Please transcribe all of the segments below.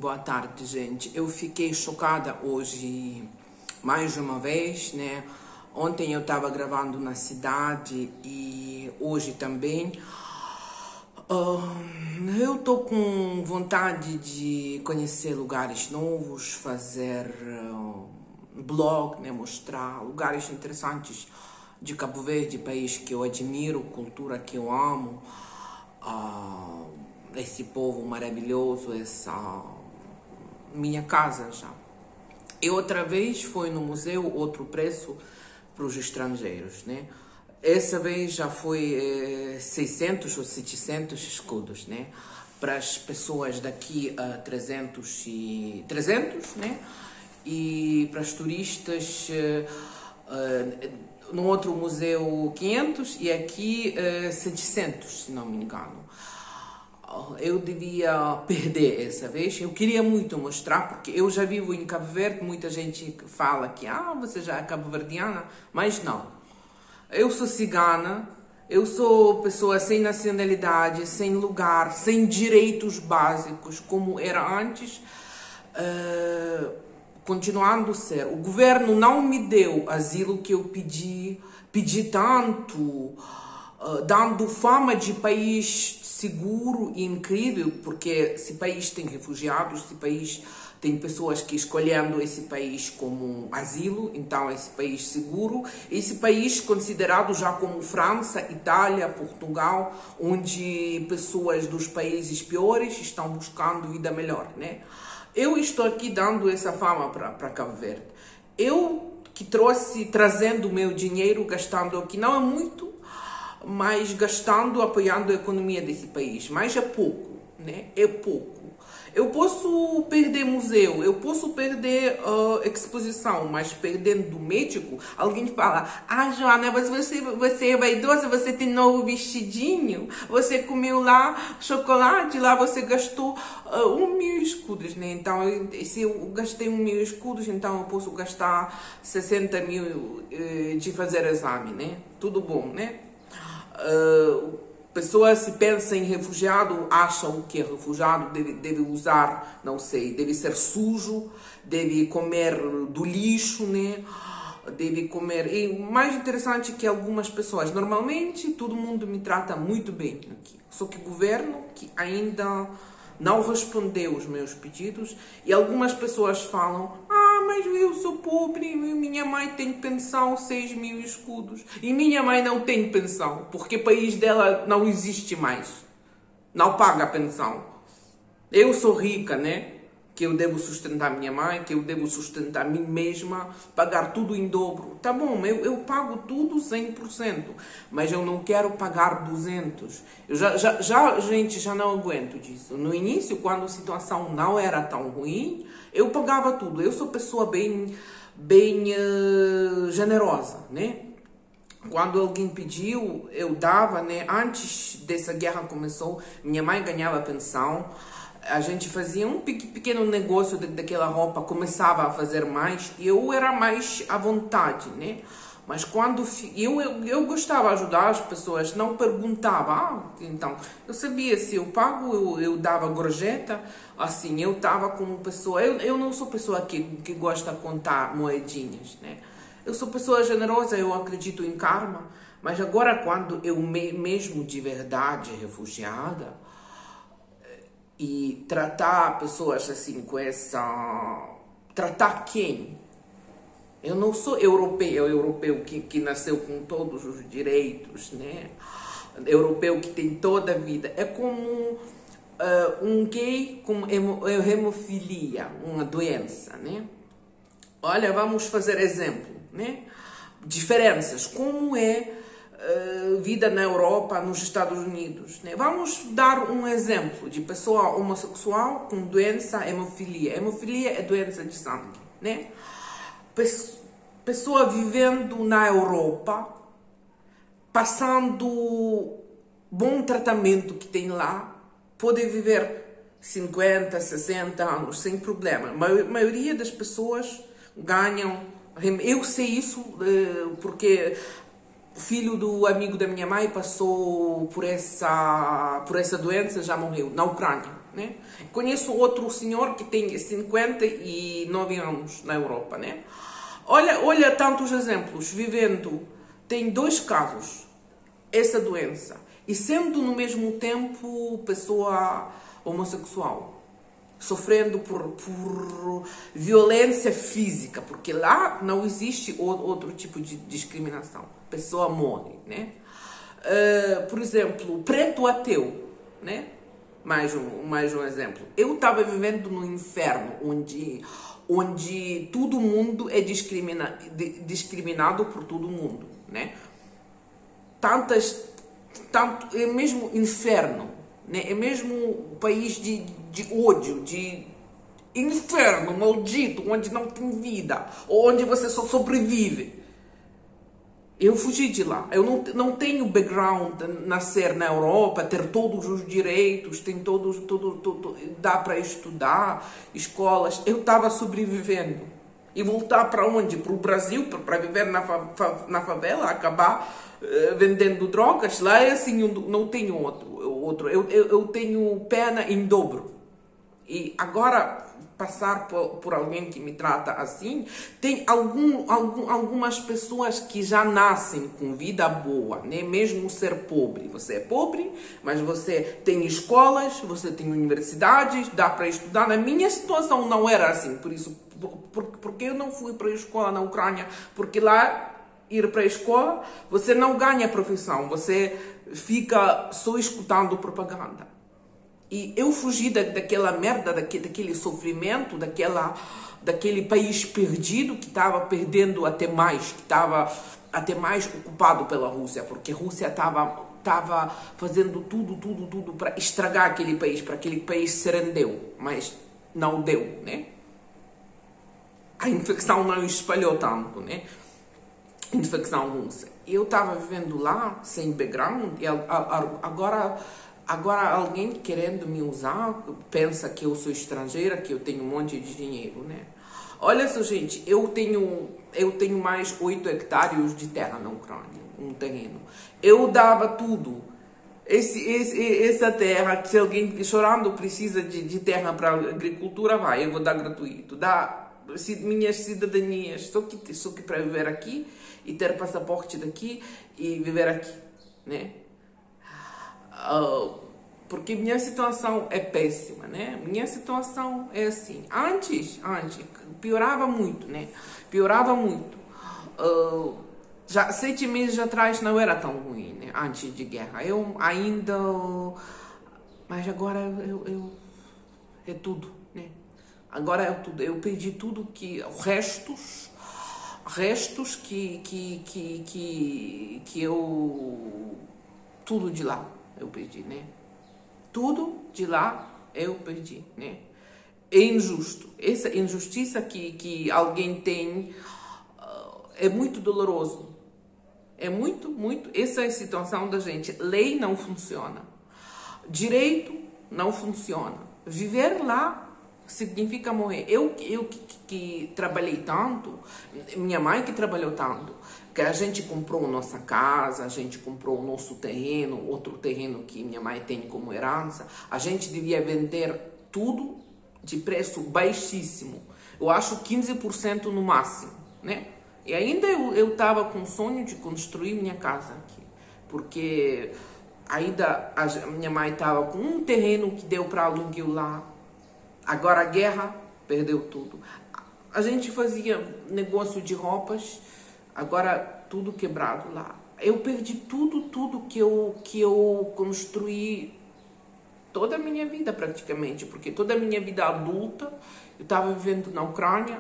Boa tarde, gente. Eu fiquei chocada hoje, mais uma vez, né? Ontem eu estava gravando na cidade e hoje também. Eu tô com vontade de conhecer lugares novos, fazer blog, né? Mostrar lugares interessantes de Cabo Verde, país que eu admiro, cultura que eu amo. Esse povo maravilhoso, essa minha casa já. E outra vez foi no museu, outro preço para os estrangeiros, né? Essa vez já foi 600 ou 700 escudos, né? Para as pessoas daqui a 300, né? E para os turistas, no outro museu 500 e aqui 700, se não me engano. Eu devia perder essa vez. Eu queria muito mostrar, porque eu já vivo em Cabo Verde. Muita gente fala que você já é cabo-verdiana, mas não. Eu sou cigana, eu sou pessoa sem nacionalidade, sem lugar, sem direitos básicos, como era antes, continuando a ser. O governo não me deu asilo que eu pedi tanto, dando fama de país seguro e incrível, porque esse país tem refugiados, esse país tem pessoas que escolhendo esse país como asilo, então esse país seguro, esse país considerado já como França, Itália, Portugal, onde pessoas dos países piores estão buscando vida melhor, né? Eu estou aqui dando essa fama para Cabo Verde. Eu que trazendo o meu dinheiro, gastando aqui, não é muito, mas gastando, apoiando a economia desse país. Mas é pouco, né? É pouco. Eu posso perder museu, eu posso perder exposição, mas perdendo do médico, alguém fala: Joana, você é vaidosa, você tem novo vestidinho, você comeu lá chocolate, lá você gastou 1.000 escudos, né? Então, se eu gastei 1.000 escudos, então eu posso gastar 60 mil de fazer exame, né? Tudo bom, né? Pessoas, se pensam em refugiado, acham que refugiado deve usar, não sei, deve ser sujo, deve comer do lixo, né? Deve comer. E mais interessante que algumas pessoas, normalmente todo mundo me trata muito bem aqui. Só que o governo que ainda não respondeu os meus pedidos, e algumas pessoas falam: mas eu sou pobre, minha mãe tem pensão 6.000 escudos. E minha mãe não tem pensão, porque o país dela não existe mais. Não paga a pensão. Eu sou rica, né? Que eu devo sustentar minha mãe, que eu devo sustentar mim mesma, pagar tudo em dobro. Tá bom, eu pago tudo 100%, mas eu não quero pagar 200. Eu gente, já não aguento disso. No início, quando a situação não era tão ruim, eu pagava tudo. Eu sou pessoa bem generosa, né? Quando alguém pediu, eu dava, né? Antes dessa guerra começou, minha mãe ganhava pensão. A gente fazia um pequeno negócio daquela roupa, começava a fazer mais, e eu era mais à vontade, né? Mas quando eu gostava de ajudar as pessoas, não perguntava. Então, eu sabia, se eu pago, eu dava gorjeta, assim, eu estava como pessoa. Eu não sou pessoa que gosta de contar moedinhas, né? Eu sou pessoa generosa, eu acredito em karma, mas agora, quando eu mesmo de verdade refugiada, e tratar pessoas assim com essa... Tratar quem? Eu não sou europeu que nasceu com todos os direitos, né? Europeu que tem toda a vida. É como um gay com hemofilia, uma doença, né? Olha, vamos fazer exemplo, né? Diferenças, como é vida na Europa, nos Estados Unidos, né? Vamos dar um exemplo de pessoa homossexual com doença hemofilia. Hemofilia é doença de sangue, né? Pessoa vivendo na Europa, passando bom tratamento que tem lá, pode viver 50, 60 anos sem problema. A maioria das pessoas ganham. Eu sei isso porque o filho do amigo da minha mãe passou por essa doença, já morreu, na Ucrânia. né? Conheço outro senhor que tem 59 anos na Europa, né? Olha tantos exemplos, vivendo, tem 2 casos, essa doença, e sendo no mesmo tempo pessoa homossexual, sofrendo por violência física, porque lá não existe outro tipo de discriminação, a pessoa morre, né? Por exemplo, preto ateu, né? Mais um exemplo. Eu estava vivendo no inferno, onde todo mundo é discriminado por todo mundo, né? É mesmo inferno, né? É mesmo país de ódio, de inferno maldito, onde não tem vida, onde você só sobrevive. Eu fugi de lá. Eu não tenho background de nascer na Europa, ter todos os direitos, tem dá para estudar, escolas. Eu estava sobrevivendo. E voltar para onde? Para o Brasil, para viver na favela, acabar vendendo drogas. Lá é assim, eu não tenho outro. Eu tenho pena em dobro. E agora, passar por alguém que me trata assim, tem algumas pessoas que já nascem com vida boa, né? Mesmo ser pobre. Você é pobre, mas você tem escolas, você tem universidades, dá para estudar. Na minha situação não era assim, por isso, porque eu não fui para a escola na Ucrânia, porque lá ir para a escola, você não ganha profissão, você fica só escutando propaganda. E eu fugi daquela merda, daquele sofrimento, daquele país perdido, que estava perdendo até mais, que estava até mais ocupado pela Rússia, porque a Rússia estava fazendo tudo para estragar aquele país, para aquele país se rendeu, mas não deu, né? A infecção não espalhou tanto, né? Infecção russa. Eu estava vivendo lá, sem background, e agora alguém querendo me usar, pensa que eu sou estrangeira, que eu tenho um monte de dinheiro, né? Olha só, gente, eu tenho mais 8 hectares de terra na Ucrânia, um terreno. Eu dava tudo. Essa terra, se alguém chorando precisa de terra para agricultura, eu vou dar gratuito. Minhas cidadanias, só que para viver aqui e ter passaporte daqui e viver aqui, né? Porque minha situação é péssima, né? Minha situação é assim. Antes, piorava muito, né? Piorava muito. Já 7 meses atrás não era tão ruim, né? Antes de guerra. Eu ainda... Mas agora é tudo, né? Agora é tudo. Eu perdi tudo que... Restos que eu... Tudo de lá eu perdi, né? Tudo de lá eu perdi, né? É injusto. Essa injustiça que alguém tem é muito doloroso. É muito. Essa é a situação da gente. Lei não funciona. Direito não funciona. Viver lá significa morrer. Eu que trabalhei tanto, minha mãe que trabalhou tanto, que a gente comprou nossa casa, a gente comprou o nosso terreno, outro terreno que minha mãe tem como herança, a gente devia vender tudo de preço baixíssimo. Eu acho 15% no máximo, né? E ainda eu estava com o sonho de construir minha casa aqui, porque ainda a minha mãe estava com um terreno que deu para aluguel lá. Agora a guerra perdeu tudo. A gente fazia negócio de roupas, agora tudo quebrado lá. Eu perdi tudo que eu construí toda a minha vida praticamente, porque toda a minha vida adulta eu estava vivendo na Ucrânia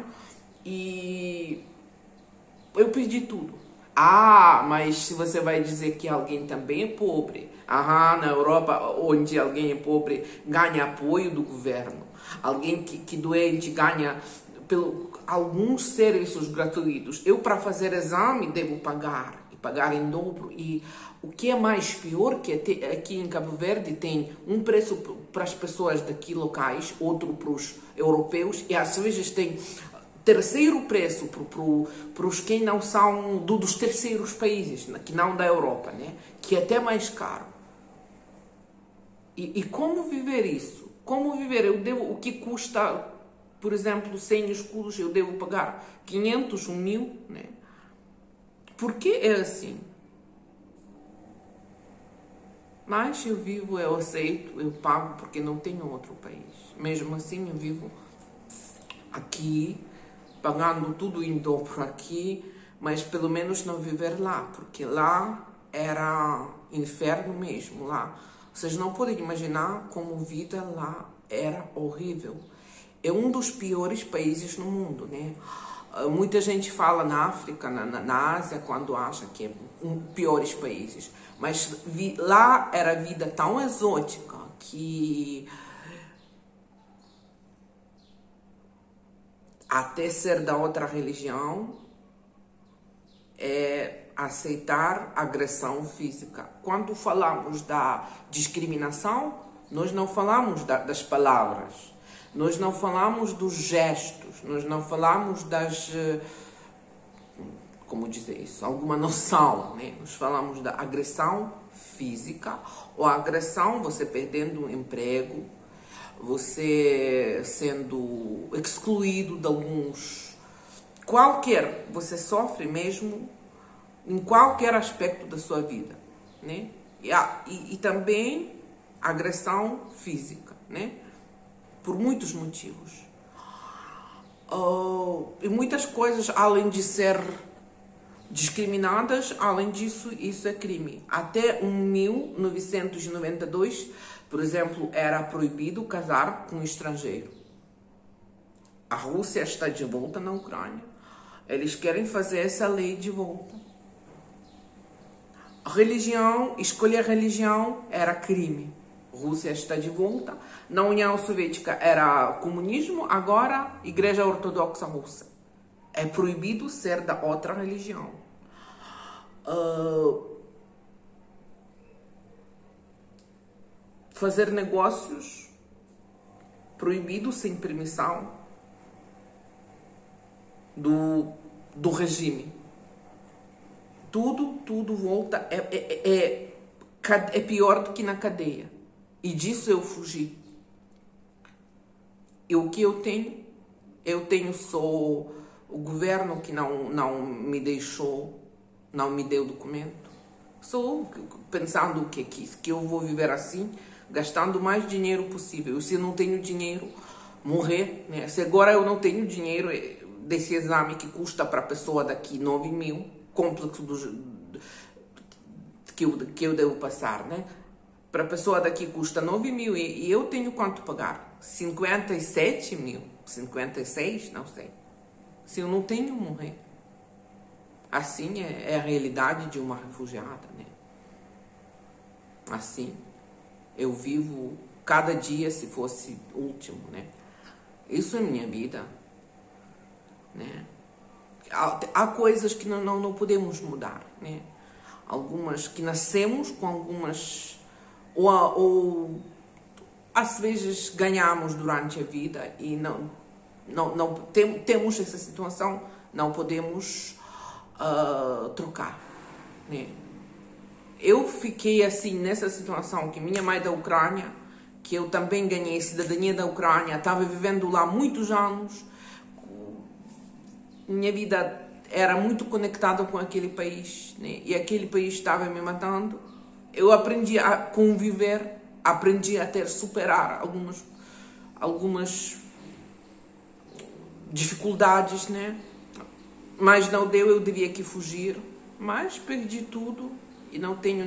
e eu perdi tudo. Mas se você vai dizer que alguém também é pobre, na Europa, onde alguém é pobre, ganha apoio do governo. Alguém que doente ganha alguns serviços gratuitos. Eu, para fazer exame, devo pagar, e pagar em dobro. E o que é mais pior, que aqui em Cabo Verde tem um preço para as pessoas daqui locais, outro para os europeus, e às vezes tem terceiro preço para os que não são dos terceiros países, que não da Europa, né? Que é até mais caro. E como viver isso? Como viver? Eu devo, o que custa, por exemplo, 100 escudos, eu devo pagar 500, 1.000, né? Por que é assim? Mas eu vivo, eu aceito, eu pago porque não tenho outro país. Mesmo assim, eu vivo aqui, pagando tudo em dobro aqui, mas pelo menos não viver lá, porque lá era inferno mesmo, lá. Vocês não podem imaginar como a vida lá era horrível. É um dos piores países no mundo, né? Muita gente fala na África, na Ásia, quando acha que é um dos piores países. Mas lá era vida tão exótica que até ser da outra religião é aceitar agressão física. Quando falamos da discriminação, nós não falamos das palavras, nós não falamos dos gestos, nós não falamos das, como dizer isso, alguma noção, né? Nós falamos da agressão física, ou agressão, você perdendo o emprego, você sendo excluído de alguns, qualquer, você sofre mesmo em qualquer aspecto da sua vida, né? E também agressão física, né? Por muitos motivos. E muitas coisas, além de ser discriminadas, além disso, isso é crime. Até 1992, por exemplo, era proibido casar com um estrangeiro. A Rússia está de volta na Ucrânia. Eles querem fazer essa lei de volta. A religião, escolher religião era crime. A Rússia está de volta. Na União Soviética era comunismo, agora Igreja Ortodoxa Russa. É proibido ser da outra religião. Fazer negócios proibido sem permissão do regime. Tudo volta, é pior do que na cadeia. E disso eu fugi. E o que eu tenho só o governo que não me deixou, não me deu documento. Só pensando que eu vou viver assim, gastando o mais dinheiro possível. Se eu não tenho dinheiro, morrer, né? Se agora eu não tenho dinheiro desse exame que custa para a pessoa daqui 9.000, complexo que eu devo passar, né? Para a pessoa daqui custa 9.000 e eu tenho quanto pagar? 57.000, 56, não sei. Se eu não tenho, morrer. Assim é a realidade de uma refugiada, né? Assim, eu vivo cada dia se fosse último, né? Isso é minha vida, né? Há coisas que não podemos mudar, né? Algumas que nascemos com algumas, ou às vezes ganhamos durante a vida e temos essa situação, não podemos trocar, né? Eu fiquei assim nessa situação que minha mãe é da Ucrânia, que eu também ganhei cidadania da Ucrânia, estava vivendo lá muitos anos, minha vida era muito conectada com aquele país, né? E aquele país estava me matando. Eu aprendi a conviver, aprendi a superar algumas dificuldades, né? Mas não deu, eu devia que fugir, mas perdi tudo e não tenho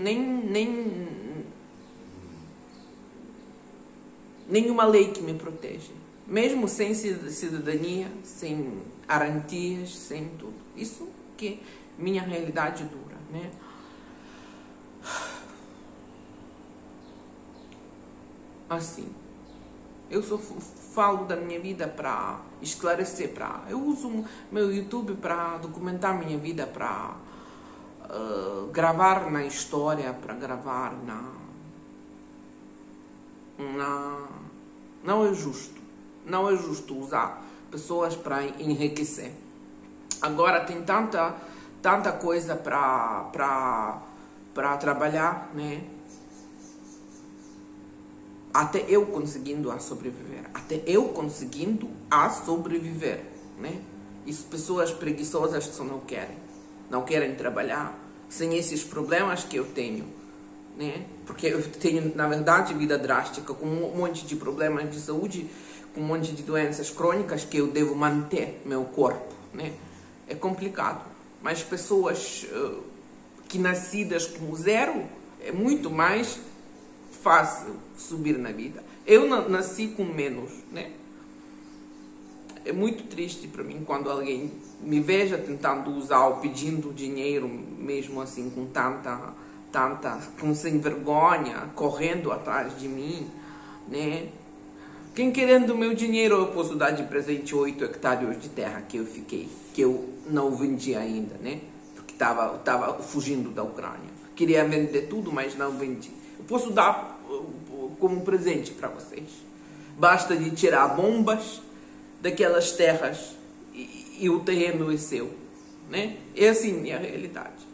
nenhuma lei que me proteja, mesmo sem cidadania, sem garantias, sem tudo. Isso que é minha realidade dura, né? Assim, eu só falo da minha vida para esclarecer, eu uso meu YouTube para documentar minha vida, para gravar na história, para gravar não é justo usar pessoas para enriquecer. Agora tem tanta coisa para trabalhar, né? até eu conseguindo a sobreviver, né? Isso, pessoas preguiçosas só não querem trabalhar, sem esses problemas que eu tenho, né? Porque eu tenho, na verdade, vida drástica, com um monte de problemas de saúde, com um monte de doenças crônicas que eu devo manter meu corpo, né? É complicado, mas pessoas que nascidas com zero, é muito mais fácil subir na vida. Eu nasci com menos, né? É muito triste para mim quando alguém me veja tentando usar ou pedindo dinheiro, mesmo assim, com sem vergonha, correndo atrás de mim, né? Quem querendo o meu dinheiro, eu posso dar de presente 8 hectares de terra que eu não vendi ainda, né? Porque tava fugindo da Ucrânia. Queria vender tudo, mas não vendi. Eu posso dar como presente para vocês. Basta de tirar bombas daquelas terras e o terreno é seu, né? É assim a realidade.